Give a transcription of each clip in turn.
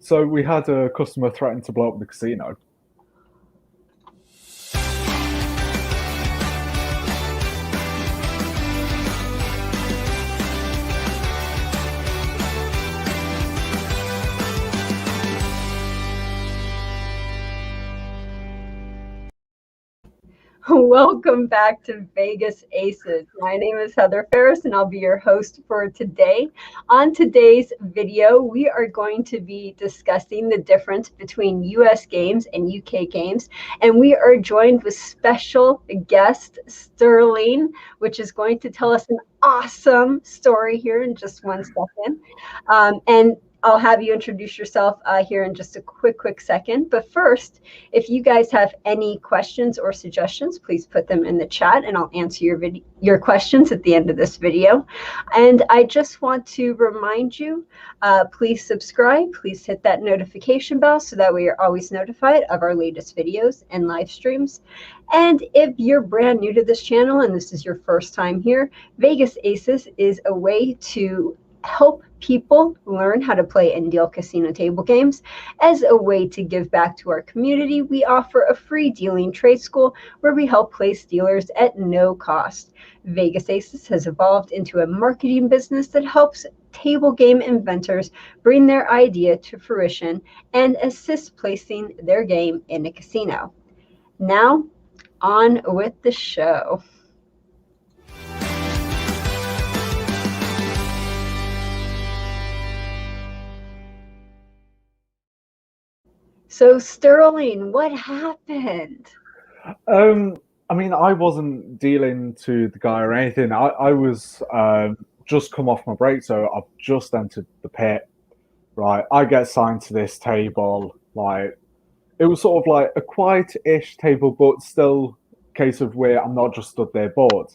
So we had a customer threaten to blow up the casino. Welcome back to Vegas Aces. My name is Heather Ferris and I'll be your host for today. On today's video, we are going to be discussing the difference between US games and UK games. And we are joined with special guest Sterling, which is going to tell us an awesome story here in just 1 second. And I'll have you introduce yourself here in just a quick second. But first, if you guys have any questions or suggestions, please put them in the chat and I'll answer your questions at the end of this video. And I just want to remind you, please subscribe, please hit that notification bell so that way you're always notified of our latest videos and live streams. And if you're brand new to this channel and this is your first time here, Vegas Aces is a way to help people learn how to play and deal casino table games. As a way to give back to our community, we offer a free dealing trade school where we help place dealers at no cost. Vegas Aces has evolved into a marketing business that helps table game inventors bring their idea to fruition and assist placing their game in a casino. Now, on with the show. So Sterling, what happened? I mean, I wasn't dealing to the guy or anything. I was just come off my break, so I've just entered the pit. Right, I get signed to this table. Like, it was sort of like a quiet-ish table, but still a case of where I'm not just stood there bored.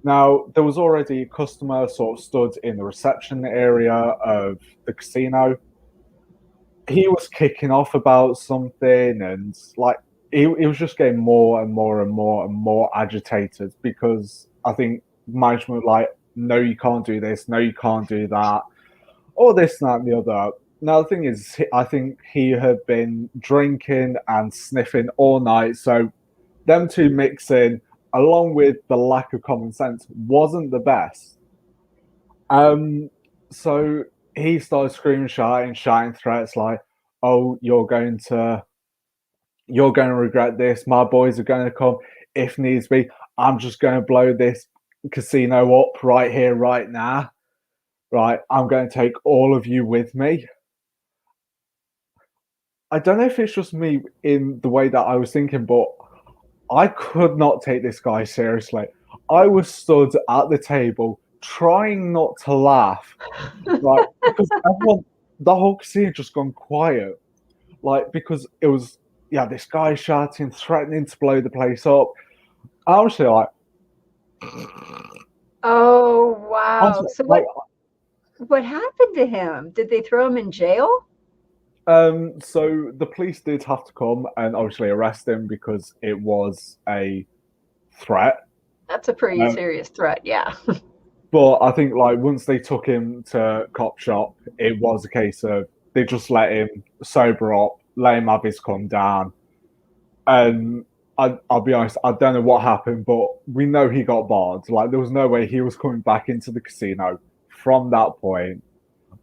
Now, there was already a customer sort of stood in the reception area of the casino. He was kicking off about something, and like he was just getting more and more and more and more agitated because I think management were like, no, you can't do this, no, you can't do that, or this, that, and the other. Now the thing is, I think he had been drinking and sniffing all night, so them two mixing, along with the lack of common sense, wasn't the best. So he started screaming, shouting threats like, "Oh, you're going to regret this. My boys are going to come if needs be. I'm just going to blow this casino up right here, right now. Right, I'm going to take all of you with me." I don't know if it's just me in the way that I was thinking, but I could not take this guy seriously. I was stood at the table trying not to laugh, like, because everyone, the whole casino just gone quiet, like, because it was, yeah, this guy shouting, threatening to blow the place up. I was like, Oh, wow. honestly, So what happened to him? Did they throw him in jail? so the police did have to come and obviously arrest him because it was a threat. That's a pretty Um, serious threat, yeah. but I think like once they took him to cop shop, it was a case of they just let him sober up, let him have his calm down. And I'll be honest, I don't know what happened, but we know he got barred. Like there was no way he was coming back into the casino from that point.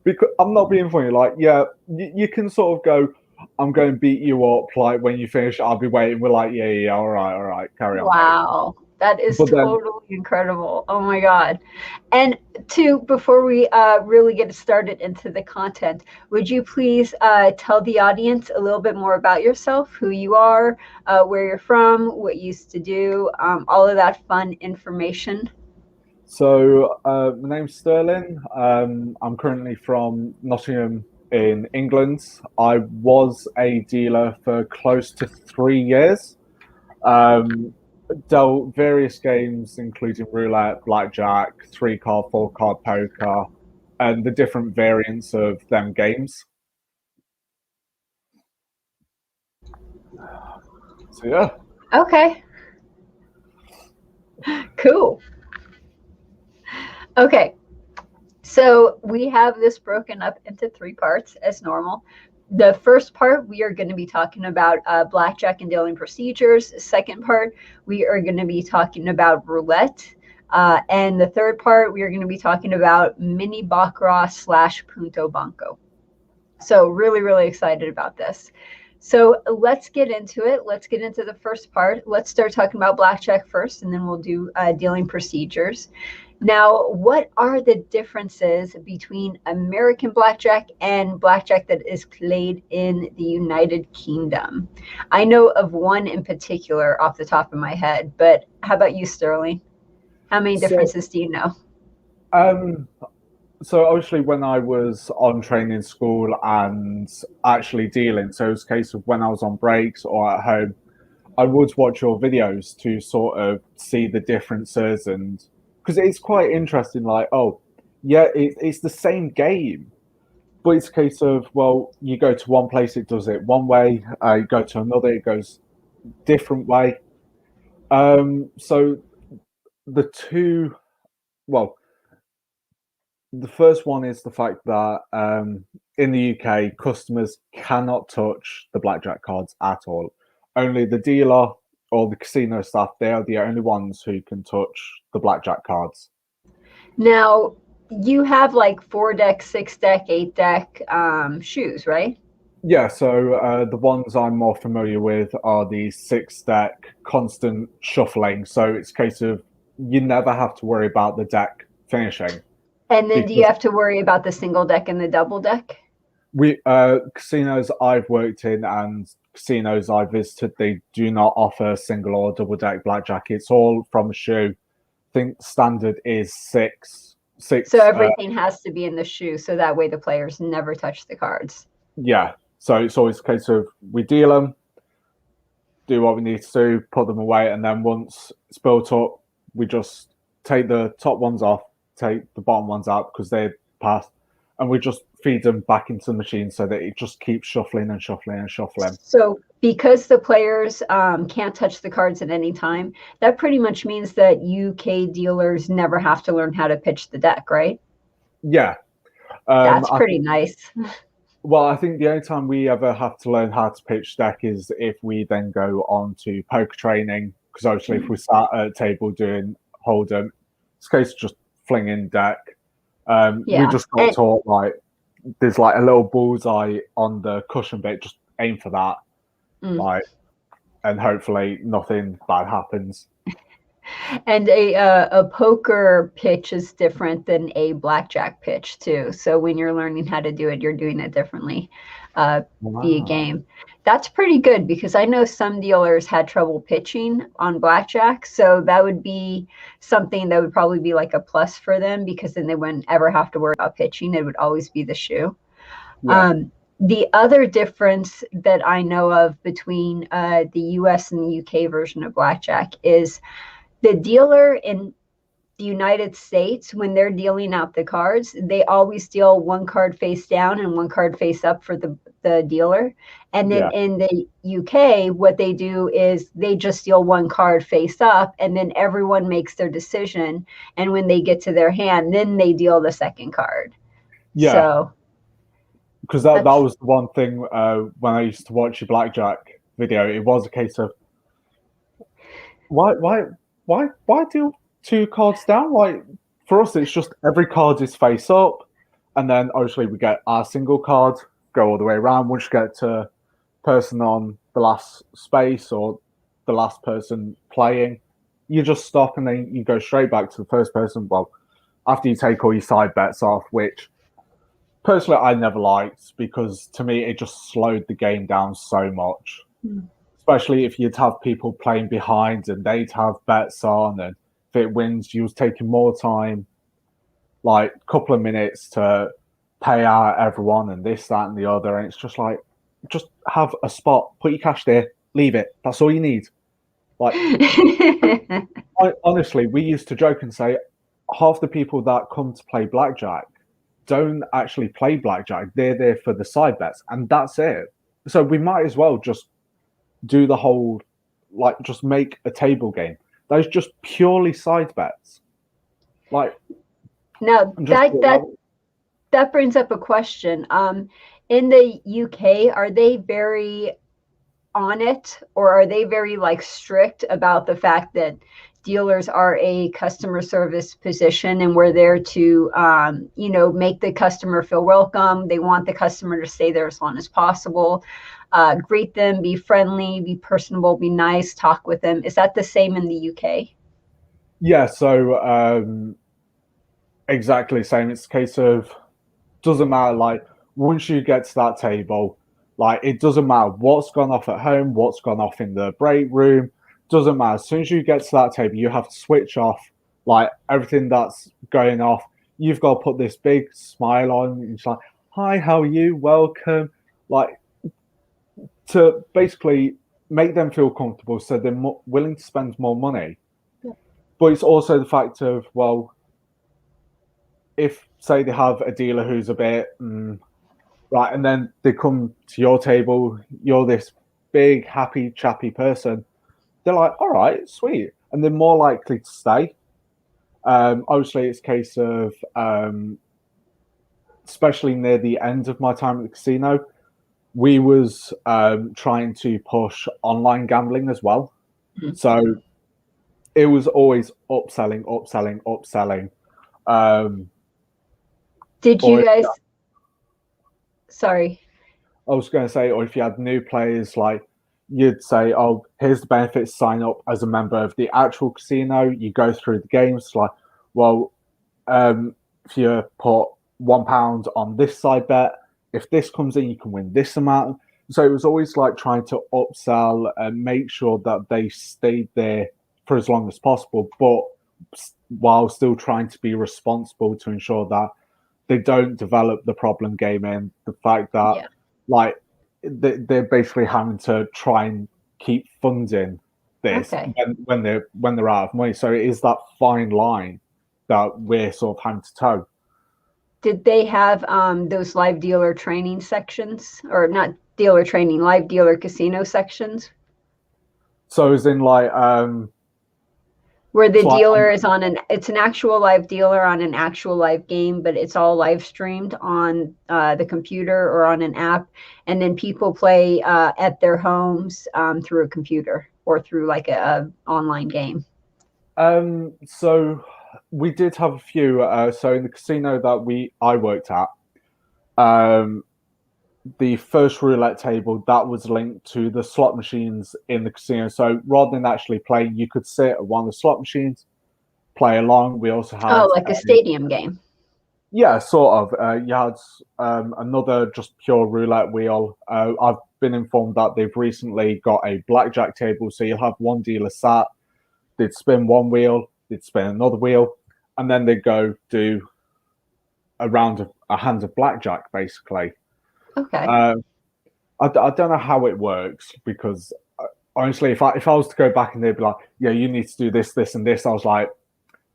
Because I'm not being funny. Like, yeah, you can sort of go, "I'm going to beat you up." Like when you finish, I'll be waiting. We're like, yeah, all right, carry on, mate. Wow. That is But then, totally incredible. Oh my God. And before we really get started into the content, would you please tell the audience a little bit more about yourself, who you are, where you're from, what you used to do, all of that fun information? so my name's Sterling. I'm currently from Nottingham in England. I was a dealer for close to 3 years. Um, Dealt various games, including roulette, blackjack, 3 card, 4 card poker, and the different variants of them games. So yeah. Okay, cool. Okay, So we have this broken up into 3 parts as normal. The first part, we are going to be talking about blackjack and dealing procedures. Second part, we are going to be talking about roulette. And the third part, we are going to be talking about Mini-Baccarat / Punto Banco. So really, really excited about this. So let's get into it. Let's get into the first part. Let's start talking about blackjack first, and then we'll do dealing procedures. Now, what are the differences between American blackjack and blackjack that is played in the United Kingdom? I know of one in particular off the top of my head, but how about you, Sterling? How many differences do you know? So obviously when I was on training school and actually dealing, so it was a case of when I was on breaks or at home, I would watch your videos to sort of see the differences, and because it's quite interesting, like, oh, yeah, it's the same game, but it's a case of, well, you go to one place, it does it one way, you go to another, it goes different way. So the two, well, the first one is the fact that in the UK, customers cannot touch the blackjack cards at all. Only the dealer or the casino staff, they are the only ones who can touch the blackjack cards. Now, you have like 4 deck, 6 deck, 8 deck shoes, right? Yeah, so the ones I'm more familiar with are the 6 deck constant shuffling. So it's a case of you never have to worry about the deck finishing. And then do you have to worry about the single deck and the double deck? We casinos I've worked in and casinos I visited, they do not offer single or double deck blackjack. It's all from a shoe. I think standard is six. So everything has to be in the shoe, so that way the players never touch the cards. Yeah. So it's always a case of we deal them, do what we need to do, put them away, and then once it's built up, we just take the top ones off, take the bottom ones out because they pass, and we just feed them back into the machine so that it just keeps shuffling and shuffling and shuffling. So because the players can't touch the cards at any time, that pretty much means that UK dealers never have to learn how to pitch the deck, right? Yeah. That's pretty nice. Well, I think the only time we ever have to learn how to pitch deck is if we then go on to poker training, because obviously if we start at a table doing hold'em, it's a case of just flinging deck. We just got taught, like, there's like a little bullseye on the cushion bit, just aim for that, like, and hopefully nothing bad happens. And a poker pitch is different than a blackjack pitch too. So when you're learning how to do it, you're doing it differently via game. That's pretty good because I know some dealers had trouble pitching on blackjack. So that would be something that would probably be like a plus for them because then they wouldn't ever have to worry about pitching. It would always be the shoe. Yeah. The other difference that I know of between the US and the UK version of blackjack is the dealer in the United States, when they're dealing out the cards, they always deal one card face down and one card face up for the dealer. And then in the UK, what they do is they just deal one card face up, and then everyone makes their decision. And when they get to their hand, then they deal the second card. Yeah. So, because that was the one thing when I used to watch a blackjack video, it was a case of why deal 2 cards down? Like, for us, it's just every card is face up, and then obviously we get our single card, go all the way around. Once you get to person on the last space or the last person playing, you just stop and then you go straight back to the first person. Well, after you take all your side bets off, which personally I never liked because to me it just slowed the game down so much. Especially if you'd have people playing behind and they'd have bets on, and if it wins, you was taking more time, like a couple of minutes to pay out everyone and this, that, and the other. And it's just like, just have a spot, put your cash there, leave it. That's all you need. Like, honestly, we used to joke and say half the people that come to play blackjack don't actually play blackjack. They're there for the side bets, and that's it. So we might as well just do the whole, like, just make a table game. Those just purely side bets. Like, Now And just that brings up a question. In the UK, are they very on it, or are they very like strict about the fact that dealers are a customer service position and we're there to make the customer feel welcome? They want the customer to stay there as long as possible, greet them, be friendly, be personable, be nice, talk with them. Is that the same in the UK? yeah, so exactly same. It's a case of doesn't matter. Like once you get to that table, like it doesn't matter what's gone off at home, what's gone off in the break room. Doesn't matter. As soon as you get to that table, you have to switch off like everything that's going off. You've got to put this big smile on. It's like, hi, how are you? Welcome. Like to basically make them feel comfortable, so they're willing to spend more money. But it's also the fact of, well, if say they have a dealer who's a bit right, and then they come to your table, you're this big, happy, chappy person. They're like, all right, sweet, and they're more likely to stay. Obviously, it's a case of, especially near the end of my time at the casino, we was trying to push online gambling as well. Mhm. So it was always upselling, upselling, upselling. Did Or you guys, sorry. I was going to say, or if you had new players, like you'd say, "Oh, here's the benefits. Sign up as a member of the actual casino." You go through the games, like, well, if you put £1 on this side bet, if this comes in, you can win this amount. So it was always like trying to upsell and make sure that they stayed there for as long as possible, but while still trying to be responsible to ensure that they don't develop the problem gaming. The fact that Yeah. like they're basically having to try and keep funding this Okay. when they're out of money. So it is that fine line that we're sort of having to toe. Did they have those live dealer training sections, or not dealer training, live dealer casino sections, So as in like where the so dealer is it's an actual live dealer on an actual live game, but it's all live streamed on the computer or on an app, and then people play at their homes through a computer or through like a online game. so we did have a few. So in the casino that I worked at, um, the first roulette table that was linked to the slot machines in the casino. So rather than actually playing, you could sit at one of the slot machines, play along. We also had, Oh, like a stadium game. yeah, sort of. You had another just pure roulette wheel. I've been informed that they've recently got a blackjack table. So you'll have one dealer sat, they'd spin one wheel, they'd spin another wheel, and then they'd go do a hand of blackjack, basically. Okay. Uh, I don't know how it works because honestly, if I was to go back and they'd be like, yeah, you need to do this, this, and this, I was like,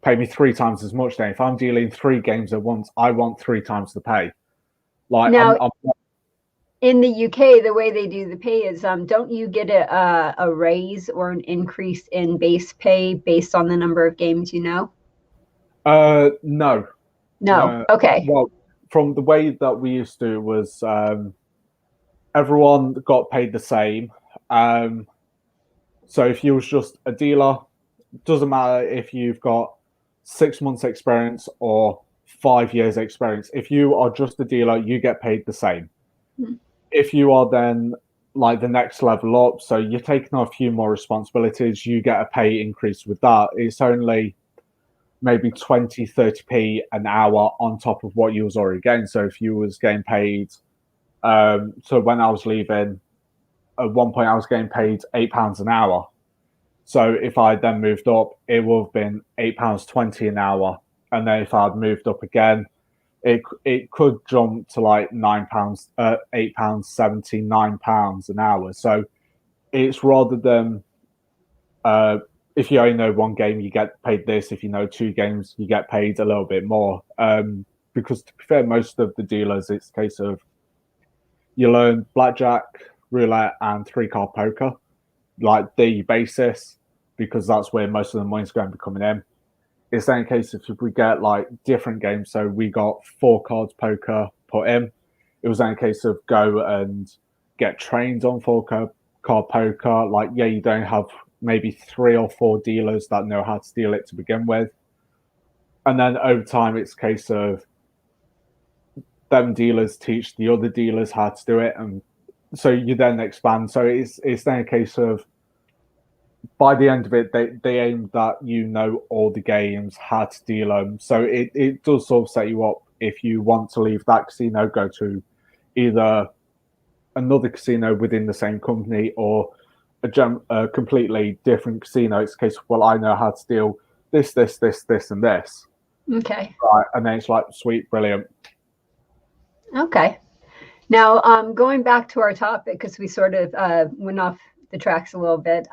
pay me 3 times as much. Then if I'm dealing 3 games at once, I want 3 times the pay. Like Now, I'm in the UK, the way they do the pay is, don't you get a raise or an increase in base pay based on the number of games you know? no, No. no. Okay. Well, from the way that we used to was everyone got paid the same. So if you was just a dealer, doesn't matter if you've got 6 months experience or 5 years experience. If you are just a dealer, you get paid the same. Hmm. If you are then like the next level up, so you're taking on a few more responsibilities, you get a pay increase with that. It's only maybe 20, 30p an hour on top of what you was already getting. So if you was getting paid, so when I was leaving, at one point I was getting paid £8 an hour. So if I then moved up, it would have been £8.20 an hour. And then if I'd moved up again, it could jump to like £9, £8.70, £9 an hour. So it's rather than if you only know one game, you get paid this. If you know 2 games, you get paid a little bit more. Because to be fair, most of the dealers, it's a case of you learn blackjack, roulette, and 3-card poker, like the basis, because that's where most of the money's going to be coming in. it's then a case of if we get like different games. So we got 4 cards poker put in. It was then a case of go and get trained on 4 card poker. Like, yeah, you don't have maybe 3 or 4 dealers that know how to deal it to begin with. And then over time, it's a case of them dealers teach the other dealers how to do it. And so you then expand. So it's then a case of by the end of it, they aim that you know all the games, how to deal them. So it does sort of set you up if you want to leave that casino, go to either another casino within the same company or a completely different casino. It's a case of, well, I know how to deal this, and this. Okay. Right. And then it's like, sweet, brilliant. Okay. Now, going back to our topic, because we sort of went off the tracks a little bit.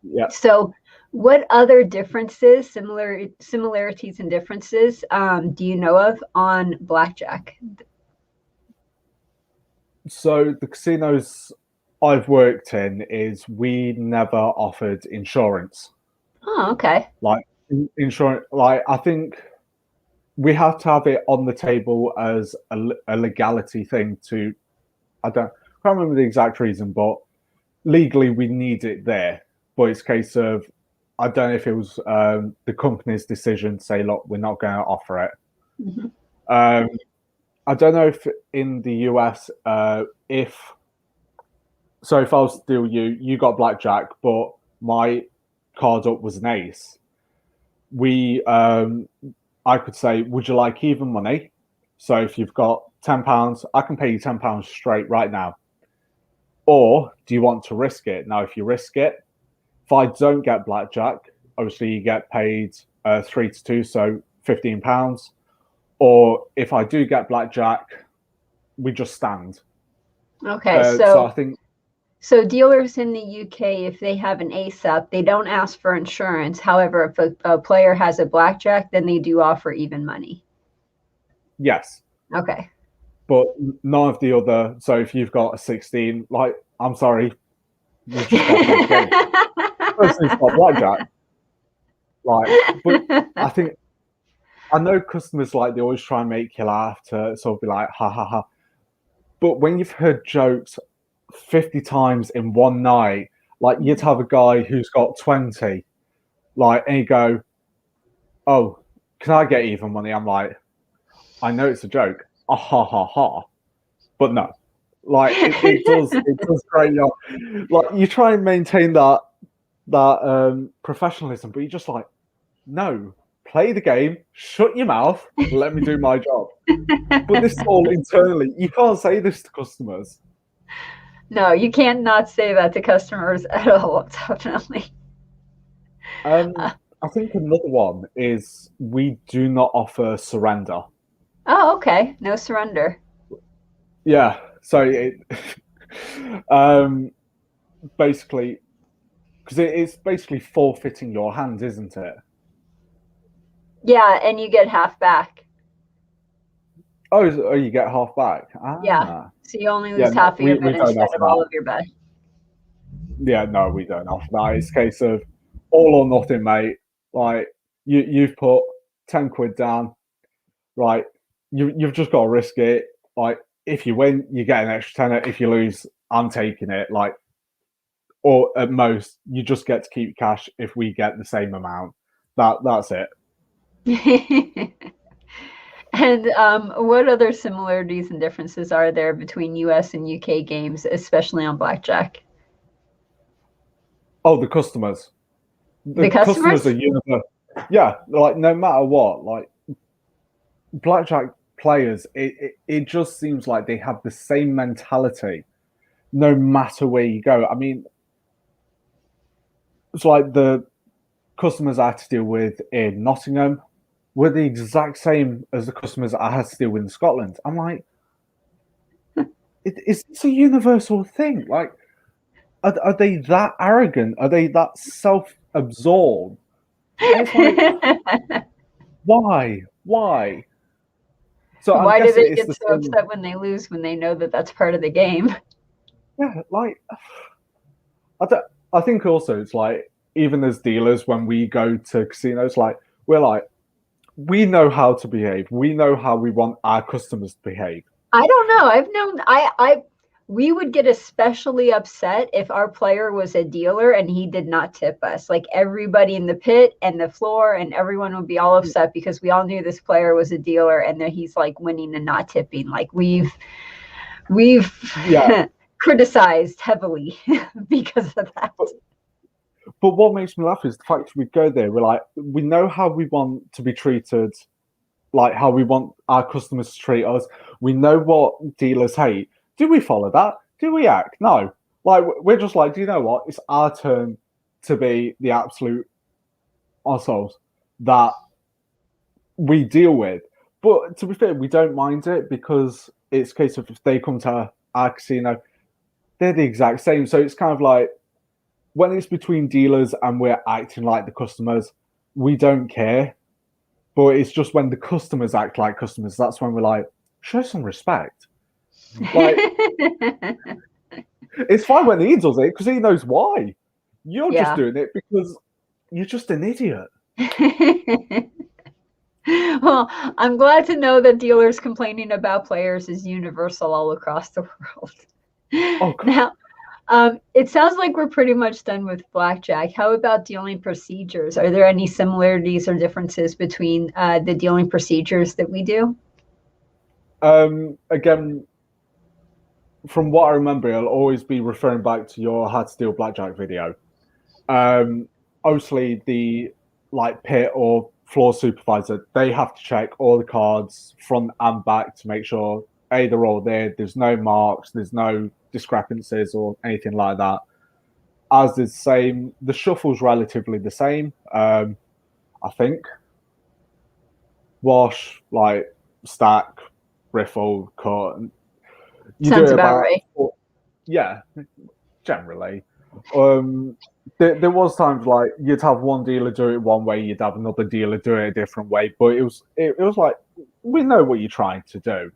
Yeah. So what other differences, similarities and differences do you know of on Blackjack? So the casinos I've worked in is we never offered insurance. Oh, okay. Like insurance, like I think we have to have it on the table as a legality thing to, can't remember the exact reason, but legally we need it there. But it's a case of, I don't know if it was the company's decision to say, look, we're not going to offer it. Mm-hmm. I don't know if in the US, if I was to deal you got blackjack, but my card up was an ace. I could say, would you like even money? So if you've got £10, I can pay you £10 straight right now. Or do you want to risk it? Now, if you risk it, if I don't get blackjack, obviously you get paid 3 to 2, so £15. Or if I do get blackjack, we just stand. Okay, so I think. So dealers in the UK, if they have an ace up, they don't ask for insurance. However, if a player has a blackjack, then they do offer even money. Yes. Okay. But none of the other. So if you've got a 16, like, I'm sorry, you've just got to play the game. Person's got blackjack. Like, but I think I know customers, like, they always try and make you laugh to sort of be like, ha ha ha. But when you've heard jokes 50 times in one night, like, you'd have a guy who's got 20, like, and you go, oh, can I get even money? I'm like, I know it's a joke. Ah, ha ha ha. But no. Like, it does great. Like, you try and maintain that professionalism, but you're just like, no, play the game, shut your mouth, let me do my job. But this is all internally. You can't say this to customers. No, you can't not say that to customers at all, definitely. I think another one is we do not offer surrender. Oh, okay. No surrender. Yeah. So basically, because it's basically forfeiting your hand, isn't it? Yeah, and you get half back. Oh, you get half back. Yeah. So you only lose half of your bet instead of all of your bet. Yeah, no, we don't offer that. It's a case of all or nothing, mate. Like, you've put 10 quid down, right? You've just got to risk it. Like, if you win, you get an extra tenner. If you lose, I'm taking it. Like, or at most, you just get to keep cash if we get the same amount. That's it. And what other similarities and differences are there between US and UK games, especially on Blackjack? Oh, the customers. The customers are universal. Yeah, like, no matter what, like, Blackjack players, it just seems like they have the same mentality no matter where you go. I mean, it's like the customers I had to deal with in Nottingham were the exact same as the customers I had to deal with in Scotland. I'm like, is this a universal thing? Like, are they that arrogant? Are they that self-absorbed? It's like, why? So why do they get so upset when they lose when they know that that's part of the game? Yeah, like, I think also it's like, even as dealers, when we go to casinos, like, we're like, we know how to behave. We know how we want our customers to behave. I don't know. I've known we would get especially upset if our player was a dealer and he did not tip us. Like everybody in the pit and the floor and everyone would be all upset because we all knew this player was a dealer and that he's like winning and not tipping. Like we've Yeah. criticized heavily because of that. But what makes me laugh is the fact we go there, we're like, we know how we want to be treated, like how we want our customers to treat us. We know what dealers hate. Do we follow that? Do we act? No. Like, we're just like, do you know what? It's our turn to be the absolute ourselves that we deal with. But to be fair, we don't mind it because it's a case of if they come to our casino, they're the exact same. So it's kind of like, when it's between dealers and we're acting like the customers, we don't care. But it's just when the customers act like customers, that's when we're like, show some respect. Like, it's fine when he does it because he knows why. You're just doing it because you're just an idiot. Well, I'm glad to know that dealers complaining about players is universal all across the world. Oh, God. Now, it sounds like we're pretty much done with blackjack. How about dealing procedures? Are there any similarities or differences between the dealing procedures that we do? Again, from what I remember, I'll always be referring back to your How to Deal Blackjack video. Obviously, the pit or floor supervisor, they have to check all the cards front and back to make sure they're all there. There's no marks, there's no discrepancies or anything like that. As is the same, the shuffle's relatively the same. I think wash, stack, riffle, cut. You Sounds about right. Yeah, generally. There was times like you'd have one dealer do it one way, you'd have another dealer do it a different way, but it was like, we know what you're trying to do.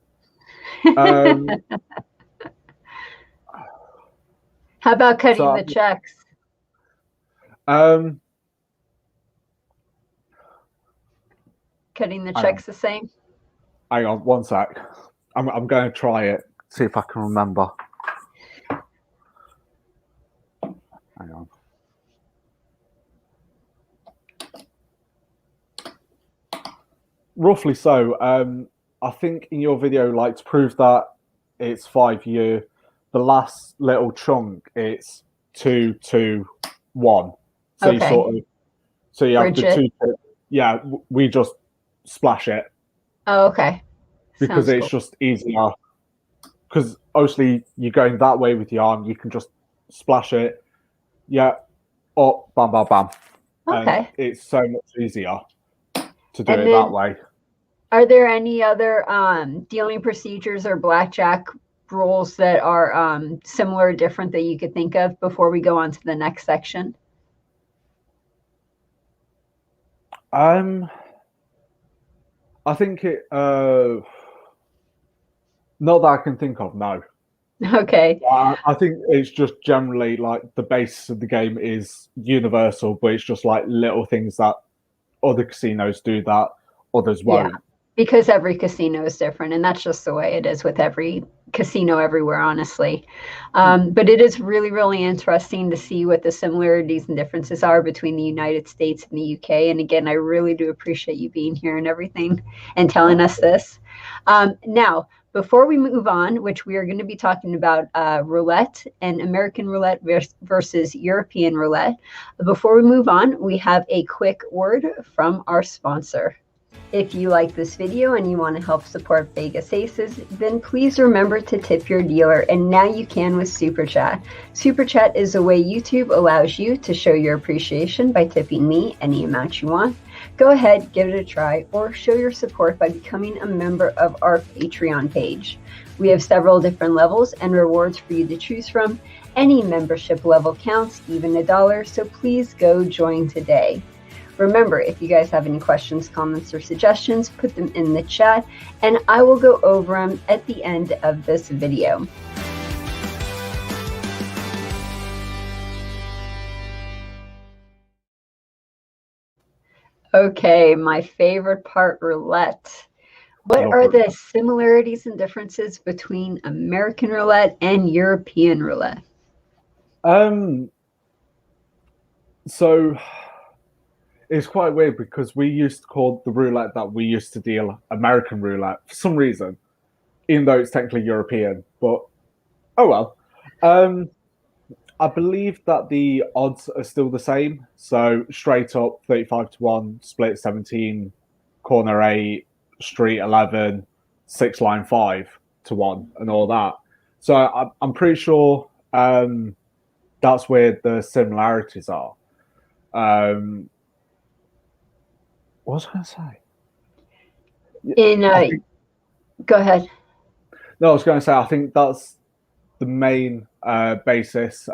How about cutting the checks? Cutting the checks the same? Hang on, one sec. I'm going to try it, see if I can remember. Hang on. Roughly so. I think in your video, to prove that it's 5-year, the last little chunk, it's 2, 2, 1. So okay. you have the 2. Yeah, we just splash it. Oh, okay. Because it's just easier. Because obviously you're going that way with your arm, you can just splash it. Yeah, up, bam, bam, bam. Okay. And it's so much easier to do it that way. Are there any other dealing procedures or blackjack rules that are similar or different that you could think of before we go on to the next section? I think it not that I can think of, no. Okay. I think it's just generally the basis of the game is universal, but it's just little things that other casinos do that others won't. Yeah, because every casino is different, and that's just the way it is with every casino everywhere, honestly. But it is really, really interesting to see what the similarities and differences are between the United States and the UK. And again, I really do appreciate you being here and everything and telling us this. Now, before we move on, which we are going to be talking about roulette and American roulette versus European roulette. Before we move on, we have a quick word from our sponsor. If you like this video and you want to help support Vegas Aces, then please remember to tip your dealer, and now you can with Super Chat. Super Chat is a way YouTube allows you to show your appreciation by tipping me any amount you want. Go ahead, give it a try, or show your support by becoming a member of our Patreon page. We have several different levels and rewards for you to choose from. Any membership level counts, even $1, so please go join today. Remember, if you guys have any questions, comments, or suggestions, put them in the chat, and I will go over them at the end of this video. Okay, my favorite part, roulette. I What love are roulette. the similarities and differences between American roulette and European roulette? Um, so it's quite weird because we used to call the roulette that we used to deal American roulette for some reason, even though it's technically European. But oh well. Um, I believe that the odds are still the same. So straight up 35 to 1, split 17, corner 8, street 11, six line 5 to 1, and all that. So I'm pretty sure that's where the similarities are. Um, what was I going to say? In I think, Go ahead. no, I was going to say, I think that's the main basis.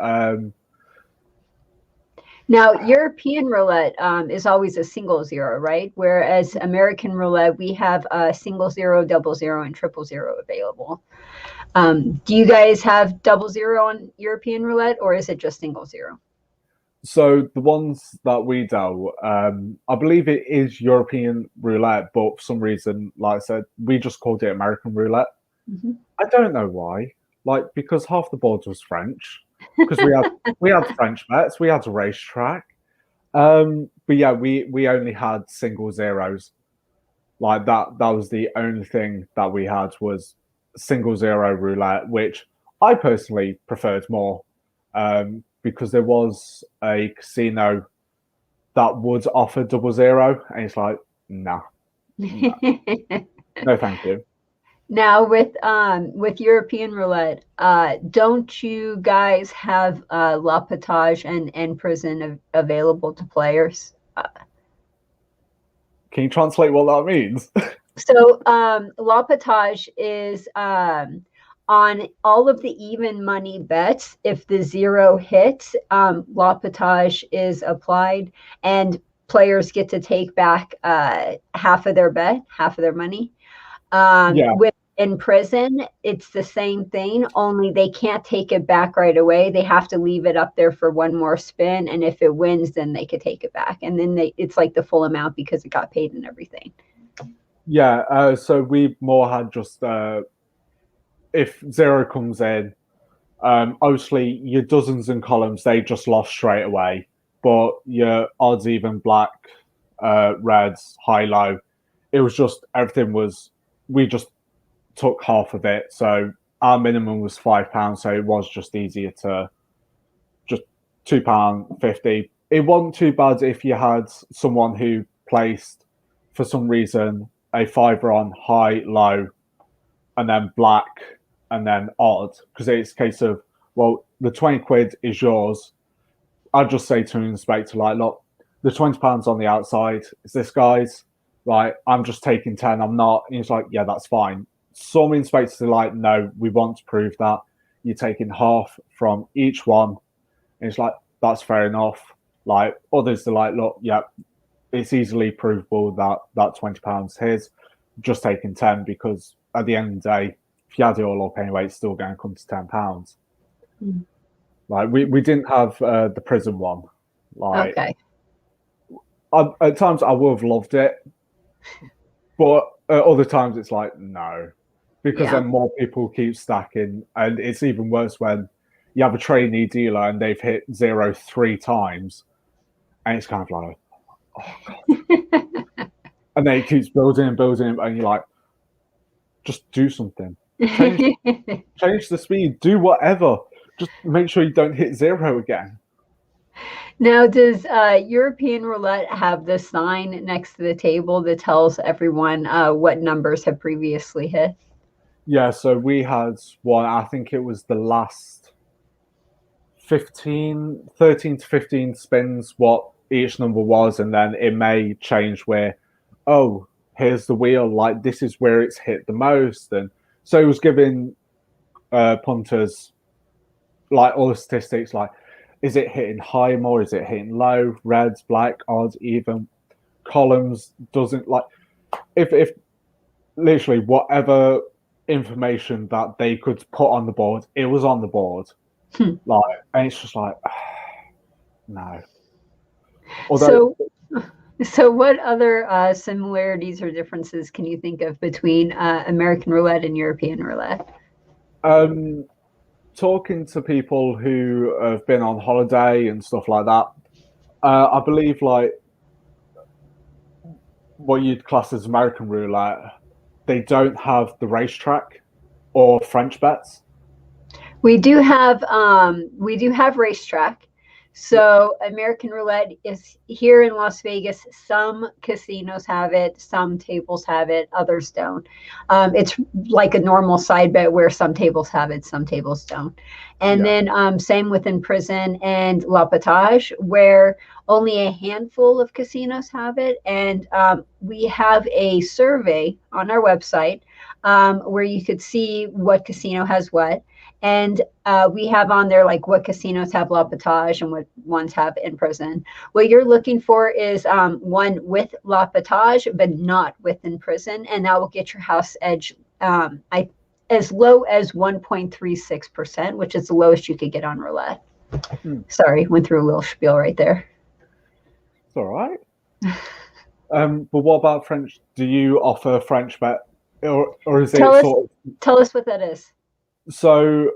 Now, European roulette is always a single zero, right? Whereas American roulette, we have a single zero, double zero, and triple zero available. Do you guys have double zero on European roulette, or is it just single zero? So the ones that we dealt, I believe it is European roulette, but for some reason, like I said, we just called it American roulette. Mm-hmm. I don't know why. Like because half the board was French, because we had French bets, we had a racetrack. But yeah, we only had single zeros. Like that was the only thing that we had was single zero roulette, which I personally preferred more. Because there was a casino that would offer double zero, and it's like, nah, no, no, thank you. Now with European roulette, don't you guys have La Potage and prison available to players? Can you translate what that means? So La Potage is on all of the even money bets. If the zero hits, La Potage is applied, and players get to take back half of their bet, half of their money. Yeah, With in prison, it's the same thing, only they can't take it back right away. They have to leave it up there for one more spin, and if it wins, then they could take it back, and then it's like the full amount because it got paid and everything. yeah. So we more had just if zero comes in, obviously your dozens and columns they just lost straight away, but your odds, even, black, reds, high, low, it was just everything was. We just took half of it, so our minimum was £5, so it was just easier to just £2.50. It wasn't too bad if you had someone who placed, for some reason, a fiver on high, low, and then black, and then odd, because it's a case of, well, the 20 quid is yours. I'd just say to an inspector, like, look, the £20 on the outside is this guy's, right? I'm just taking 10, I'm not. And he's like, yeah, that's fine. Some inspectors are like, no, we want to prove that you're taking half from each one. And it's like, that's fair enough. Like, others are like, look, yeah, it's easily provable that that £20 his, just taking 10, because at the end of the day, if you add it all up anyway, it's still going to come to £10. Mm. Like we didn't have the prison one. Like Okay. at times I would have loved it, but at other times it's like no, because Yeah. then more people keep stacking, and it's even worse when you have a trainee dealer and they've hit zero 3 times, and it's kind of like, oh god, and then it keeps building and building, and you're like, just do something, change change the speed, do whatever, just make sure you don't hit zero again. Now, does European roulette have the sign next to the table that tells everyone what numbers have previously hit? Yeah, so we had one, I think it was the last 13 to 15 spins, what each number was, and then it may change where, oh, here's the wheel, like this is where it's hit the most. And so it was giving punters like all the statistics, like is it hitting high more, is it hitting low, reds, black, odd, even, columns, doesn't, like if literally whatever information that they could put on the board, it was on the board. Like, and it's just like, no. Although, So, So, what other similarities or differences can you think of between American roulette and European roulette? Um, Talking to people who have been on holiday and stuff like that, I believe like what you'd class as American roulette, they don't have the racetrack or French bets. We do have racetrack. So American roulette is here in Las Vegas. Some casinos have it, some tables have it, others don't. It's like a normal side bet where some tables have it, some tables don't. And Yeah, then same within prison and La Patage, where only a handful of casinos have it. And we have a survey on our website where you could see what casino has what. And we have on there like what casinos have La Patage and what ones have in prison. What you're looking for is one with La Patage, but not within prison, and that will get your house edge as low as 1.36%, which is the lowest you could get on roulette. Sorry, went through a little spiel right there. it's all right. But what about French? Do you offer French bet, or is Tell it us, sort of tell us what that is. so?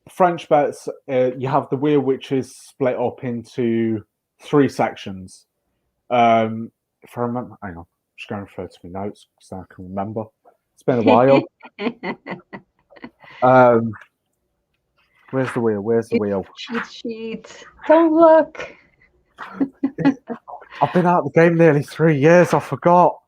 French bets, you have the wheel which is split up into three sections. If I remember, hang on, I'm just going to refer to my notes because I can remember. It's been a while. Um, where's the wheel? Where's the wheel? Cheat sheet. Don't look. I've been out of the game nearly 3 years. I forgot.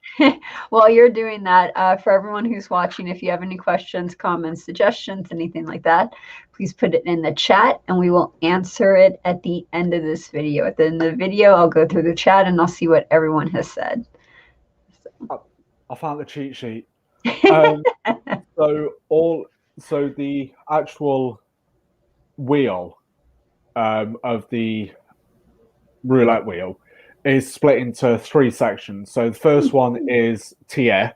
While you're doing that, for everyone who's watching, if you have any questions, comments, suggestions, anything like that, please put it in the chat and we will answer it at the end of this video. At the end of the video, I'll go through the chat and I'll see what everyone has said. I found the cheat sheet. So the actual wheel of the roulette wheel is split into three sections. So the first one is tiers,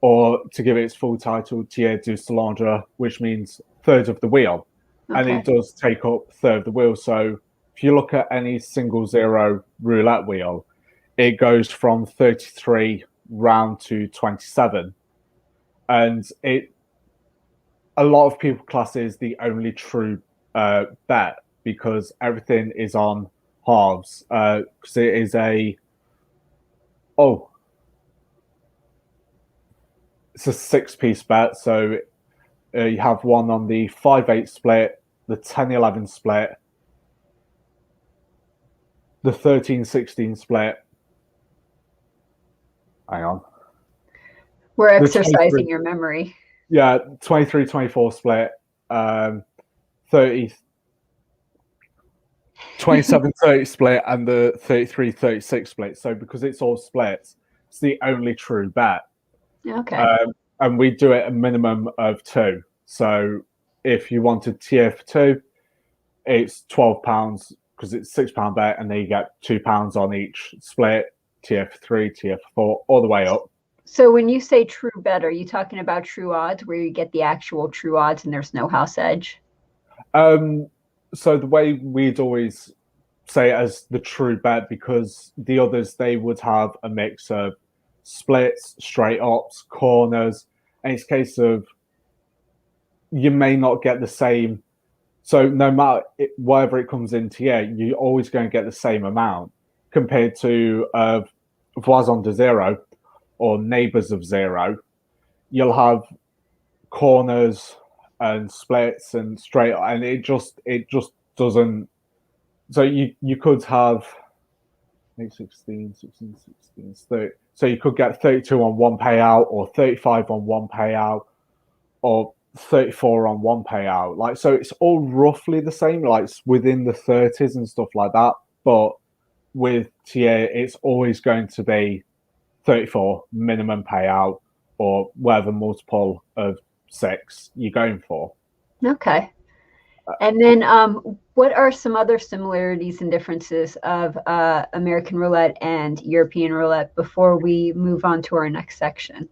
or to give it its full title, tiers du cylindre, which means third of the wheel. Okay. And it does take up third of the wheel. So if you look at any single zero roulette wheel, it goes from 33 round to 27. And a lot of people class it as the only true bet because everything is on halves. Because it is it's a 6-piece bet. So you have one on the 5-8 split, the 10-11 split, the 13-16 split. Hang on. We're exercising your memory. Yeah, 23-24 split, 30, 27-30 split, and the 33-36 split. So because it's all splits, it's the only true bet. Okay. And we do it a minimum of 2. So if you wanted tier for 2, it's £12 because it's £6 bet, and then you get £2 on each split. Tier for 3, tier for 4, all the way up. So when you say true bet, are you talking about true odds where you get the actual true odds and there's no house edge? So the way we'd always say it as the true bet, because the others, they would have a mix of splits, straight ups, corners, and it's a case of you may not get the same. So no matter whatever it comes into, you're always going to get the same amount compared to Voisin de Zero or Neighbors of Zero. You'll have corners and splits and straight, and it just doesn't. So you could have 16, 30. So you could get 32 on one payout, or 35 on one payout, or 34 on one payout. Like, so it's all roughly the same, like it's within the 30s and stuff like that. But with TA, it's always going to be 34 minimum payout, or whatever multiple of 6 you're going for. Okay. And then what are some other similarities and differences of American roulette and European roulette before we move on to our next section?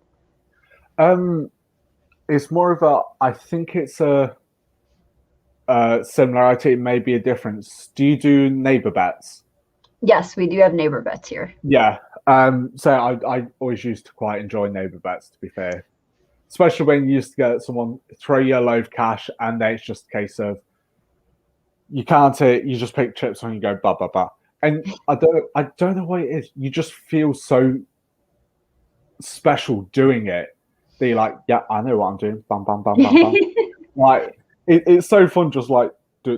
It's more of I think it's a similarity, it may be a difference. Do you do neighbor bets? Yes, we do have neighbor bets here. Yeah. So I always used to quite enjoy neighbor bets, to be fair. Especially when you used to get someone throw you a load of cash and then it's just a case of you can't you just pick chips and you go blah blah blah. And I don't know what it is. You just feel so special doing it. That you're like, yeah, I know what I'm doing. Bam bam bam bam bam. Like it's so fun just like do.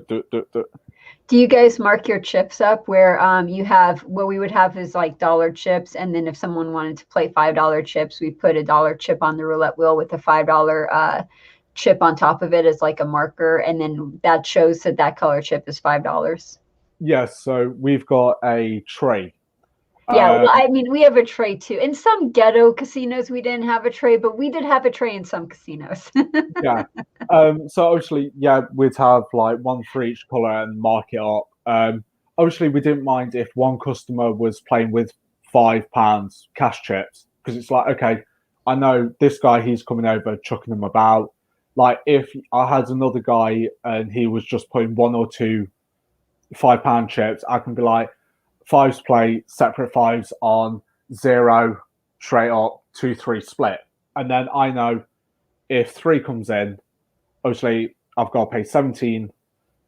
Do you guys mark your chips up where you have what we would have is like dollar chips, and then if someone wanted to play $5 chips, we put a dollar chip on the roulette wheel with a $5 chip on top of it as like a marker, and then that shows that that color chip is $5. Yes, so we've got a tray. Yeah, well, I mean, we have a tray too. In some ghetto casinos, we didn't have a tray, but we did have a tray in some casinos. Yeah. So obviously, yeah, we'd have like one for each color and mark it up. Obviously, we didn't mind if one customer was playing with £5 cash chips because it's like, okay, I know this guy, he's coming over, chucking them about. Like if I had another guy and he was just putting one or two £5 chips, I can be like, fives play, separate fives on 0, straight up, 2, 3 split. And then I know if 3 comes in, obviously I've got to pay 17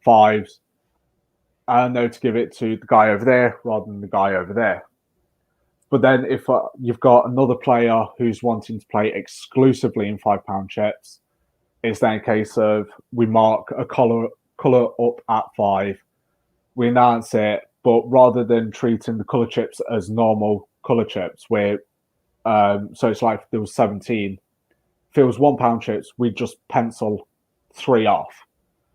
fives. I know to give it to the guy over there rather than the guy over there. But then if you've got another player who's wanting to play exclusively in £5 chips, it's then a case of we mark a color up at 5, we announce it, but rather than treating the color chips as normal color chips, where so it's like if there was 17, if it was £1 chips, we'd just pencil 3 off,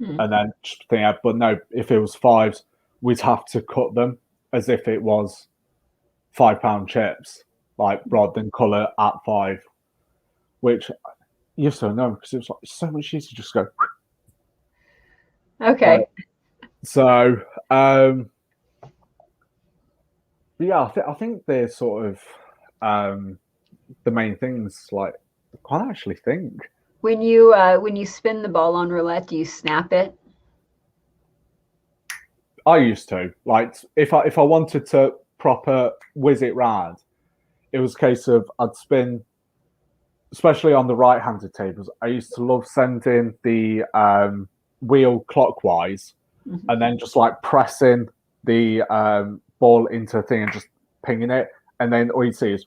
and then just think, but no, if it was fives, we'd have to cut them as if it was £5 chips, like rather than color at 5, which you so know because it was like so much easier to just go. Okay. So, yeah, I think they're sort of the main things. Like, I can't actually think. When you spin the ball on roulette, do you snap it? I used to like if I wanted to proper whiz it round, it was a case of I'd spin, especially on the right-handed tables. I used to love sending the wheel clockwise, and then just like pressing the ball into a thing and just pinging it, and then all you'd see is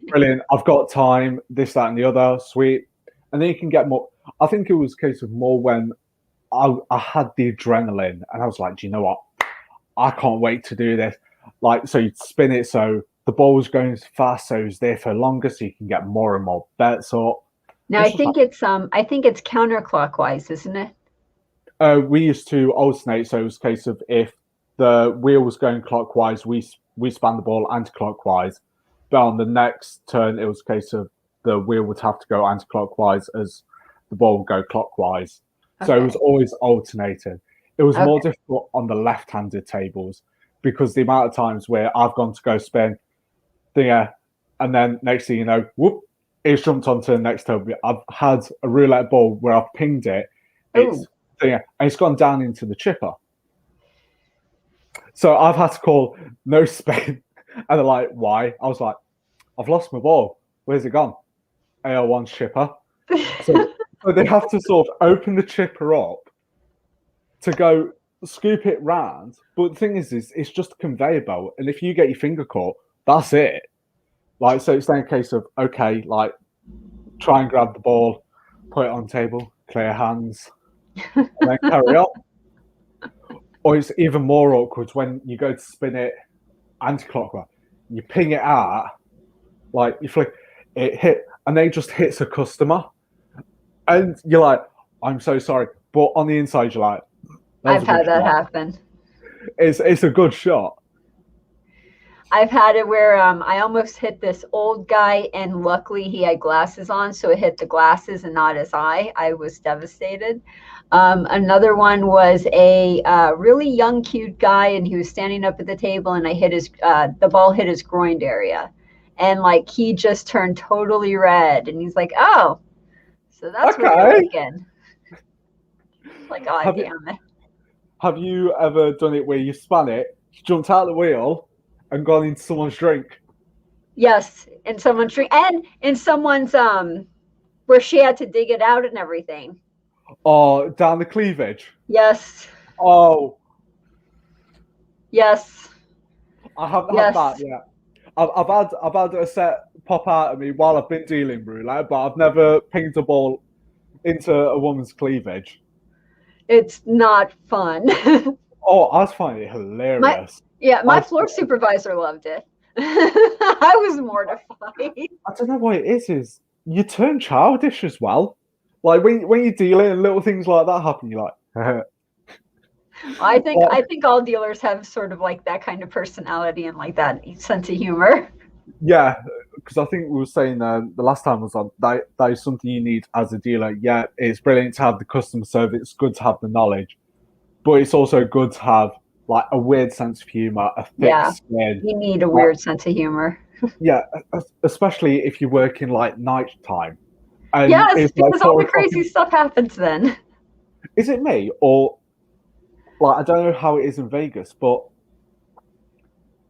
brilliant. I've got time, this, that, and the other, sweet. And then you can get more. I think it was a case of more when I had the adrenaline, and I was like, do you know what? I can't wait to do this. Like, so you'd spin it so the ball was going fast, so it was there for longer, so you can get more and more bets up. Now I think it's counterclockwise, isn't it? We used to alternate, so it was a case of if the wheel was going clockwise, we span the ball anti-clockwise. But on the next turn, it was a case of the wheel would have to go anti-clockwise as the ball would go clockwise. Okay. So it was always alternating. It was more difficult on the left-handed tables because the amount of times where I've gone to go spin, and then next thing you know, whoop, it's jumped onto the next table. I've had a roulette ball where I've pinged it, and it's gone down into the chipper. So I've had to call no spin. And they're like, why? I was like, I've lost my ball. Where's it gone? AL1 chipper. So they have to sort of open the chipper up to go scoop it round. But the thing is it's just a conveyor belt. And if you get your finger caught, that's it. Like, so it's then a case of, okay, like, try and grab the ball, put it on the table, clear hands, and then carry on. Or it's even more awkward when you go to spin it anti-clockwise, you ping it out, like you flick it, hit, and then it just hits a customer, and you're like, I'm so sorry, but on the inside you're like, I've had that happen. It's a good shot. I've had it where I almost hit this old guy, and luckily he had glasses on, so it hit the glasses and not his eye. I was devastated. Another one was a really young, cute guy, and he was standing up at the table, and I hit his the ball hit his groin area, and like he just turned totally red, and he's like, "Oh, so that's what you're thinking." Like, oh, damn it. Have you ever done it where you span it, jumped out the wheel, and gone into someone's drink? Yes, in someone's drink, and in someone's where she had to dig it out and everything. Or down the cleavage? Yes. Oh, Yes. I haven't had that Yes. yet. I've had a set pop out of me while I've been dealing roulette, but I've never pinged a ball into a woman's cleavage. It's not fun. Oh, I was finding it my hilarious. my floor supervisor loved it. I was mortified. I don't know what it is you turn childish as well. Like when you're dealing and little things like that happen, you're like, I think all dealers have sort of like that kind of personality and like that sense of humor. yeah, because I think we were saying the last time was on that is something you need as a dealer. Yeah, it's brilliant to have the customer service. It's good to have the knowledge, but it's also good to have like a weird sense of humor, a thick skin. You need a weird sense of humor. Yeah, especially if you work in like night time. And yes, because all the crazy o'clock stuff happens then. Is it me or like I don't know how it is in Vegas, but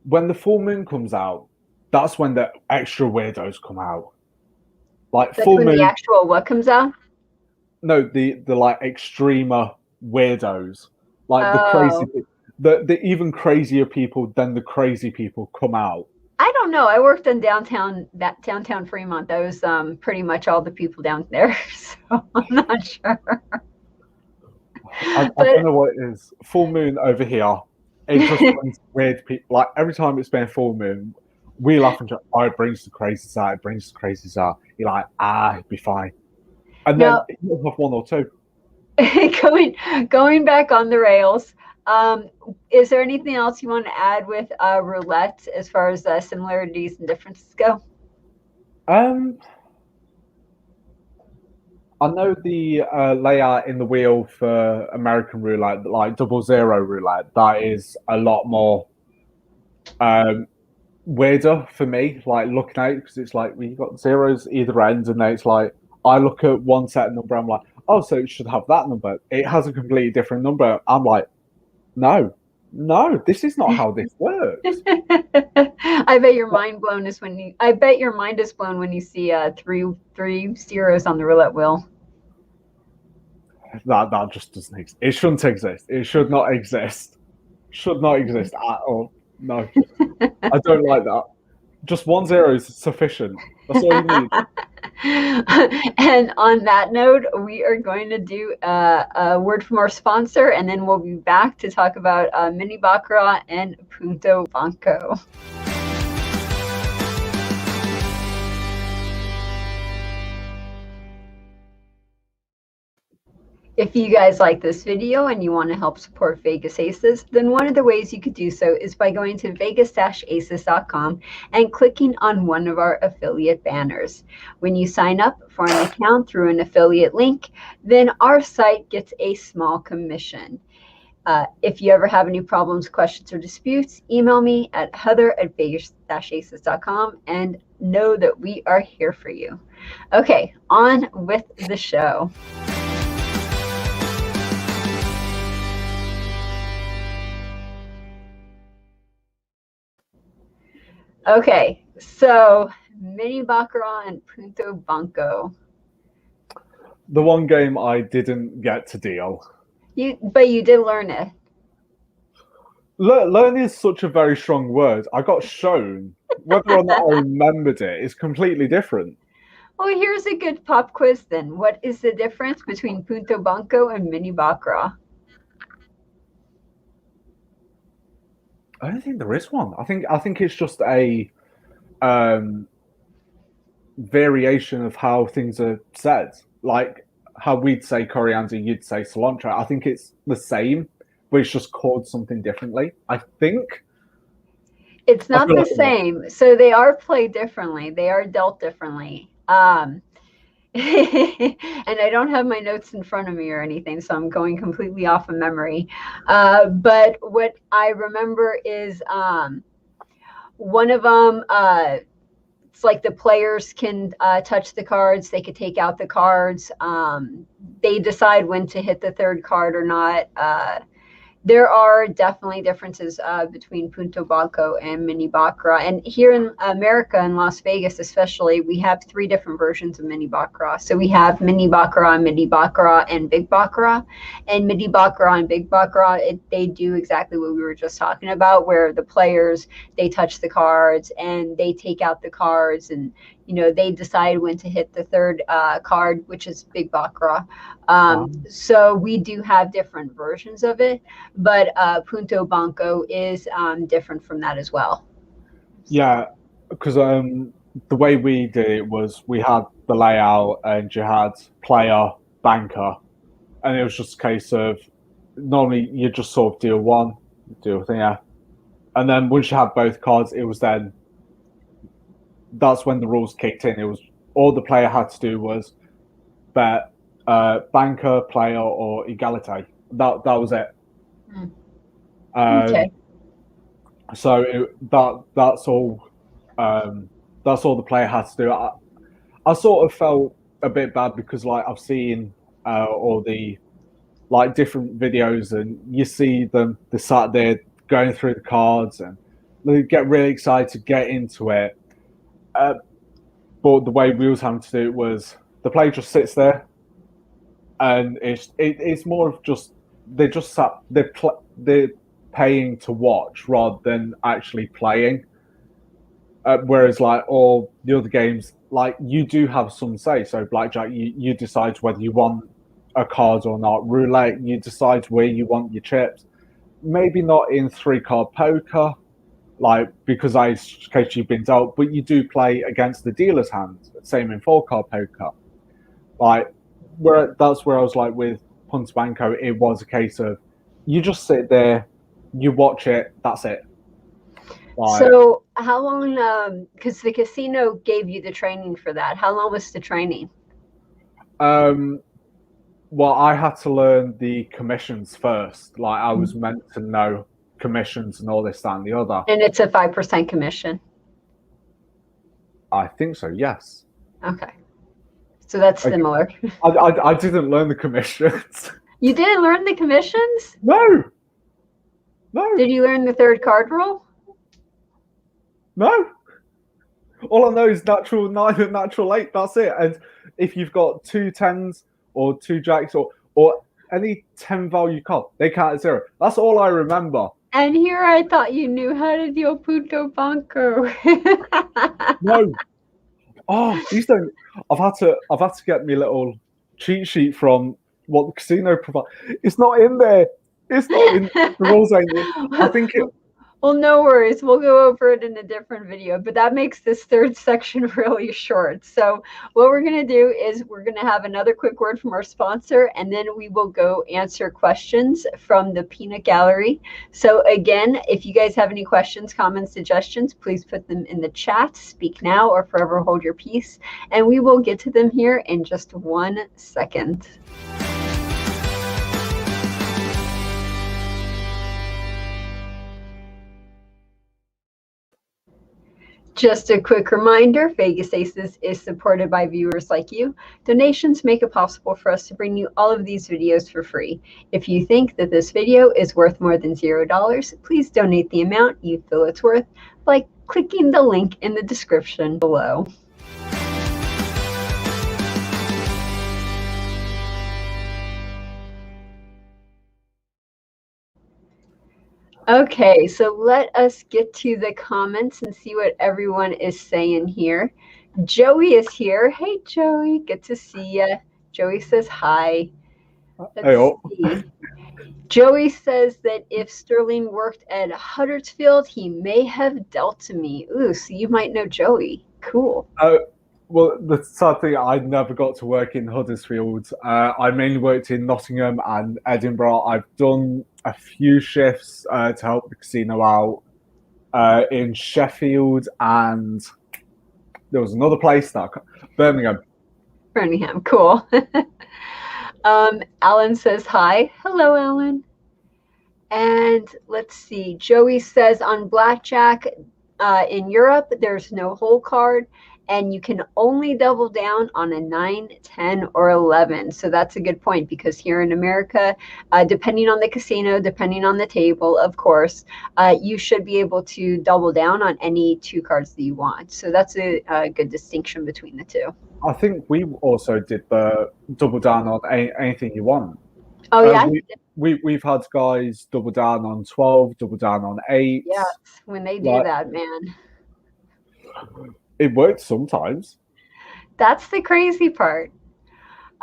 when the full moon comes out, that's when the extra weirdos come out. Like That's full when moon. the actual what comes out? No, the like extremer weirdos, like the crazy, the even crazier people than the crazy people come out. I don't know. I worked in downtown Fremont. That was pretty much all the people down there. So I'm not sure. I don't know what it is. Full moon over here, it just brings weird people. Like every time it's been full moon, we laugh and joke, oh, it brings the crazies out. It brings the crazies out. You're like, it'll be fine. And then you'll have one or two. going back on the rails. Is there anything else you want to add with roulette as far as similarities and differences go? I know the layout in the wheel for American roulette, like 00 roulette, that is a lot more weirder for me, like looking at it, because it's like you've got zeros either end, and then it's like I look at one set number, I'm like, oh, so it should have that number. It has a completely different number. I'm like, no, this is not how this works. I bet your mind blown is when you. I bet your mind is blown when you see three zeros on the roulette wheel. That just doesn't exist. It shouldn't exist. It should not exist. Should not exist at all. No, I don't like that. Just 1 0 is sufficient. That's all you need. And on that note, we are going to do a word from our sponsor, and then we'll be back to talk about Mini-Baccarat and Punto Banco. If you guys like this video and you want to help support Vegas Aces, then one of the ways you could do so is by going to vegas-aces.com and clicking on one of our affiliate banners. When you sign up for an account through an affiliate link, then our site gets a small commission. If you ever have any problems, questions, or disputes, email me at heather@vegas-aces.com and know that we are here for you. Okay, on with the show. Okay, so Mini-Baccarat and Punto Banco. The one game I didn't get to deal. But you did learn it. Learn is such a very strong word. I got shown. Whether or not I remembered it is completely different. Well, here's a good pop quiz then. What is the difference between Punto Banco and Mini-Baccarat? I don't think there is one. I think it's just a variation of how things are said. Like how we'd say coriander, you'd say cilantro. I think it's the same, but it's just called something differently. I think. It's not the same. So they are played differently. They are dealt differently. And I don't have my notes in front of me or anything, so I'm going completely off of memory. But what I remember is one of them, it's like the players can touch the cards. They could take out the cards. They decide when to hit the third card or not. There are definitely differences between Punto, Banco, and Mini-Baccarat. And here in America, in Las Vegas especially, we have 3 different versions of Mini-Baccarat. So we have Mini-Baccarat, Mini-Baccarat, and Big Baccarat. And Mini-Baccarat and Big Baccarat, they do exactly what we were just talking about, where the players, they touch the cards and they take out the cards, and they decide when to hit the third card, which is Big Baccarat. So we do have different versions of it, but Punto Banco is different from that as well. Yeah, because the way we did it was we had the layout and you had player, banker, and it was just a case of normally you just sort of deal one, deal thing, yeah. And then once you had both cards, it was then that's when the rules kicked in. It was all the player had to do was bet banker, player, or egalite. That was it. Okay. So that's all. That's all the player had to do. I sort of felt a bit bad because like I've seen all the like different videos and you see them they sat there going through the cards and they get really excited to get into it. But the way we was having to do it was the player just sits there, and it's more of just they just sat they're paying to watch rather than actually playing. Whereas like all the other games, like you do have some say. So blackjack, you decide whether you want a card or not. Roulette, you decide where you want your chips. Maybe not in 3-card poker, like because in case you've been dealt, but you do play against the dealer's hand. Same in 4-card poker. Like that's where I was like with Punto Banco, it was a case of you just sit there, you watch it, that's it. Like, so how long, because the casino gave you the training for that, how long was the training? Well, I had to learn the commissions first. Like I was meant to know commissions and all this, that, and the other. And it's a 5% commission. I think so, yes. Okay. So that's similar. I didn't learn the commissions. You didn't learn the commissions? No. Did you learn the 3rd card rule? No. All I know is natural 9 and natural 8. That's it. And if you've got 2 10s or 2 jacks or any 10 value card, they count at 0. That's all I remember. And here I thought you knew how to deal Punto Banco. No. Oh, these don't. I've had to get me little cheat sheet from what the casino provides. It's not in there. It's not in the rules. I think it. Well, no worries. We'll go over it in a different video, but that makes this 3rd section really short. So what we're going to do is we're going to have another quick word from our sponsor, and then we will go answer questions from the peanut gallery. So again, if you guys have any questions, comments, suggestions, please put them in the chat. Speak now or forever hold your peace, and we will get to them here in just 1 second. Just a quick reminder, Vegas Aces is supported by viewers like you. Donations make it possible for us to bring you all of these videos for free. If you think that this video is worth more than $0, please donate the amount you feel it's worth by clicking the link in the description below. Okay, so let us get to the comments and see what everyone is saying here. Joey is here. Hey, Joey, good to see you. Joey says hi. Let's see. Joey says that if Sterling worked at Huddersfield, he may have dealt to me. Ooh, so you might know Joey. Cool. Well, the sad thing, I never got to work in Huddersfield. I mainly worked in Nottingham and Edinburgh. I've done a few shifts to help the casino out in Sheffield, and there was another place that Birmingham. Birmingham, cool. Alan says hi. Hello, Alan. And let's see. Joey says on Blackjack in Europe, there's no hole card. and you can only double down on a 9, 10, or 11. So that's a good point, because here in America, depending on the casino, depending on the table, of course, you should be able to double down on any 2 cards that you want. So that's a good distinction between the two. I think we also did the double down on anything you want. Oh, yeah? We've had guys double down on 12, double down on 8. Yes, when they do that, man. It works sometimes. That's the crazy part.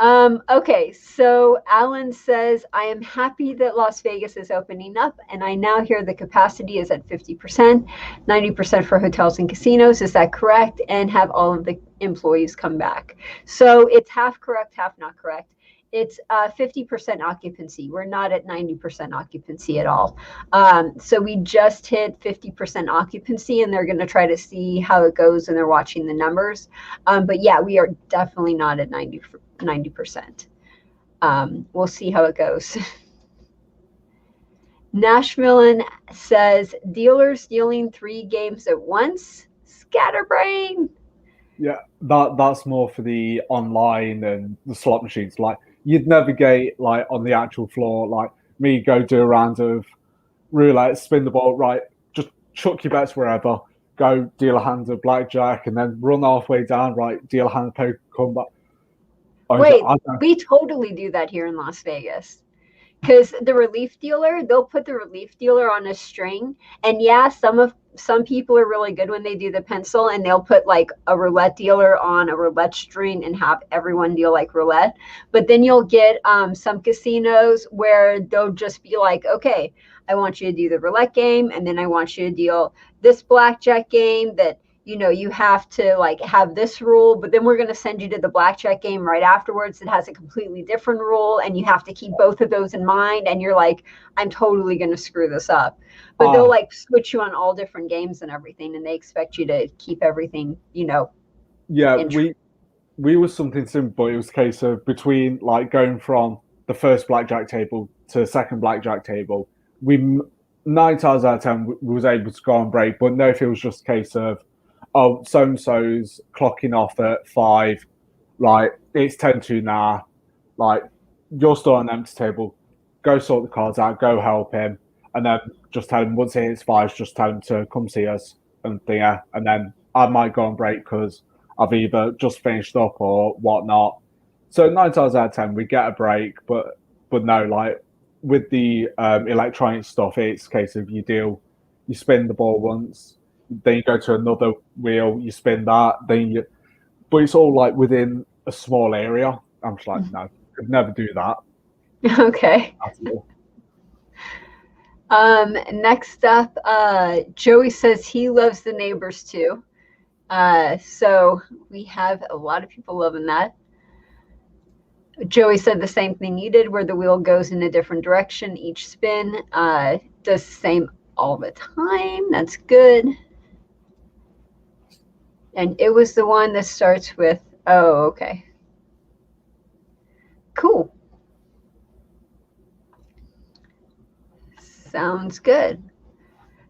Okay, so Alan says, I am happy that Las Vegas is opening up, and I now hear the capacity is at 50%, 90% for hotels and casinos. Is that correct? And have all of the employees come back. So it's half correct, half not correct. It's 50% occupancy. We're not at 90% occupancy at all. So we just hit 50% occupancy, and they're going to try to see how it goes, and they're watching the numbers. But yeah, we are definitely not at 90%. We'll see how it goes. Nashville says, dealers dealing 3 games at once? Scatterbrain. Yeah, that's more for the online and the slot machines. Like, you'd navigate like on the actual floor, like me go do a round of roulette, spin the ball, right, just chuck your bets wherever, go deal a hand of blackjack, and then run halfway down, right, deal a hand of poker, come back. Wait, we totally do that here in Las Vegas. Because the relief dealer, they'll put the relief dealer on a string. And yeah, some people are really good when they do the pencil, and they'll put like a roulette dealer on a roulette string and have everyone deal like roulette. But then you'll get some casinos where they'll just be like, okay, I want you to do the roulette game, and then I want you to deal this blackjack game that, you know, you have to like have this rule, but then we're going to send you to the blackjack game right afterwards that has a completely different rule, and you have to keep both of those in mind. And you're like, I'm totally going to screw this up. But they'll like switch you on all different games and everything, and they expect you to keep everything, you know. Yeah, we was something simple. It was a case of between like going from the first blackjack table to the second blackjack table, we 9 times out of 10 we was able to go on break. But no, if it was just a case of, oh, so-and-so's clocking off at 5, like, it's 10-2 now, like, you're still on an empty table, go sort the cards out, go help him, and then just tell him, once it hits 5, just tell him to come see us, and then I might go on break because I've either just finished up or whatnot. So 9 times out of 10, we get a break, but no, like, with the electronic stuff, it's a case of you spin the ball once, then you go to another wheel, you spin that, but it's all like within a small area. I'm just like, no, could never do that. Okay. Next up, Joey says he loves the neighbors too. So we have a lot of people loving that. Joey said the same thing you did, where the wheel goes in a different direction each spin. Does the same all the time. That's good. And it was the one that starts with, oh, okay. Cool. Sounds good.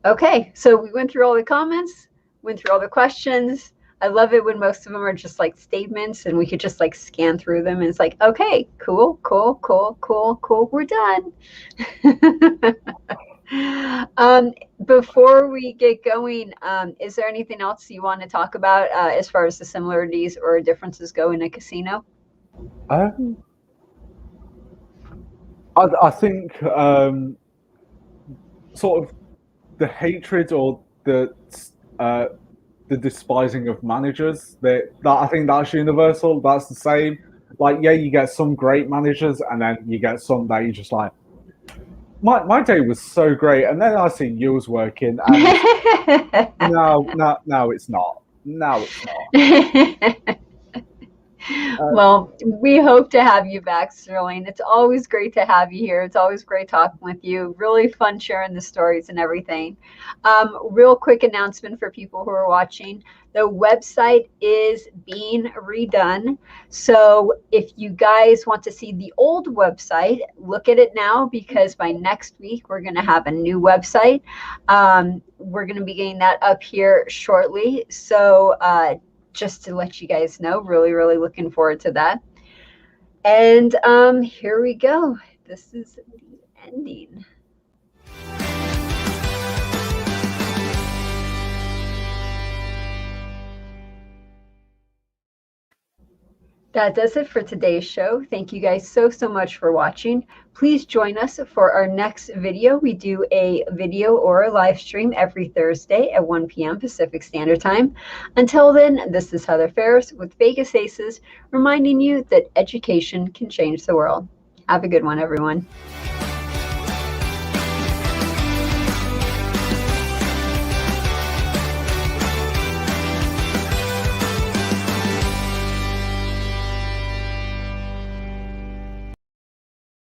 Okay, so we went through all the comments, went through all the questions. I love it when most of them are just like statements, and we could just like scan through them, and it's like, okay, cool, cool, cool, cool, cool, we're done. Before we get going, is there anything else you want to talk about as far as the similarities or differences go in a casino? I think sort of the hatred or the despising of managers, that I think that's universal. That's the same. Like, yeah, you get some great managers, and then you get some that you just like, my day was so great, and then I see yours working, and no, it's not. No, it's not. Well, we hope to have you back, Sterling. It's always great to have you here. It's always great talking with you. Really fun sharing the stories and everything. Real quick announcement for people who are watching. The website is being redone. So if you guys want to see the old website, look at it now, because by next week, we're going to have a new website. We're going to be getting that up here shortly. So just to let you guys know. Really, really looking forward to that. And here we go. This is the ending. That does it for today's show. Thank you guys so much for watching. Please join us for our next video. We do a video or a live stream every Thursday at 1 p.m. Pacific Standard Time. Until then, this is Heather Ferris with Vegas Aces, reminding you that education can change the world. Have a good one, everyone.